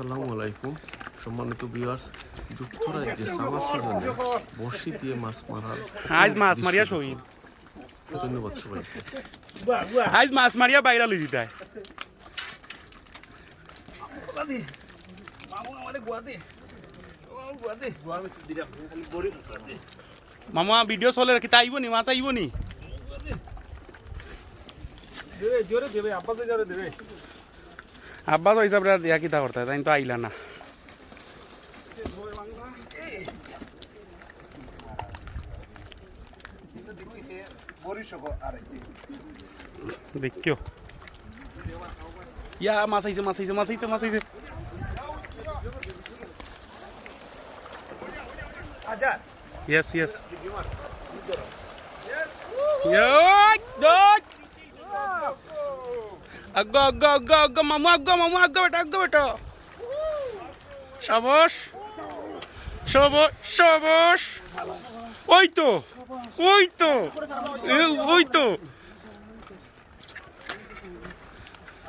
আসসালামু আলাইকুম সম্মানিত ভিউয়ার্স, যুক্তরাজ্যে সামার সিজনে বড়শি দিয়ে মাছ মারার আজ মাছ মারিয়া শহীদ। ধন্যবাদ সবাইকে। আজ মাছ মারিয়া বাইরা লই জিতায়। মামা ভিডিও চলে রাখি তা আইব নি মাছ আইব নি আব্বা তো হিসাব দিয়া কিতা করতে তাই তো আইলা না। দেখিও ইয়া মাছ আইছে মাছ আইছে মাছ আইছে মাছ আইছে। Yes, yes. Aggo, aggo, aggo, aggo, mamu, aggo, beta. Shabash. Shabash. Oi to.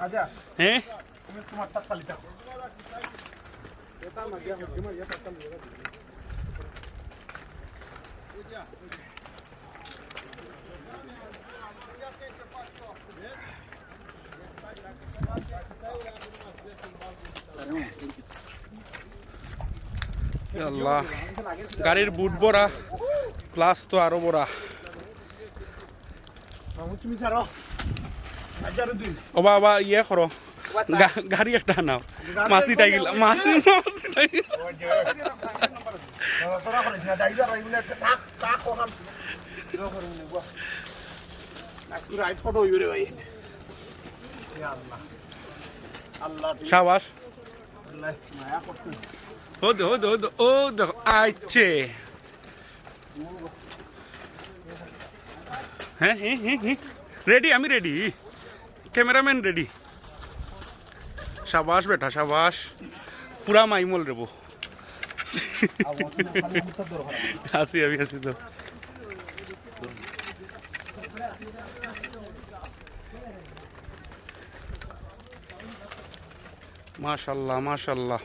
আজা Eh? তুমি তোমারটা খালি থাকো এটা magiya আল্লাহ গাড়ির বুট বড়া ক্লাস তো আরো বড়া। তুমি ছাড়ো আজার দিন ও বাবা ইয়ে করো গাড়ি একটা নাও মাছনি তাই গেল মাছনি তাই গেল। তোরা করে না দাইবা রাইবুলে টাক টাক ওখান তোরা করে নেবা নাকি রাইট ফটো হইবে রে ভাই। ইয়া আল্লাহ আল্লাহ শাবাশ আল্লাহ মায়া করতে ও দেখো আইছে। হ্যাঁ রেডি আমি রেডি ক্যামেরাম্যান রেডি। শাবাশ বেটা শাবাশ পুরা মাইমল রেবো। আসি আমি আসি তো মাশাল্লাহ মাশাল্লাহ।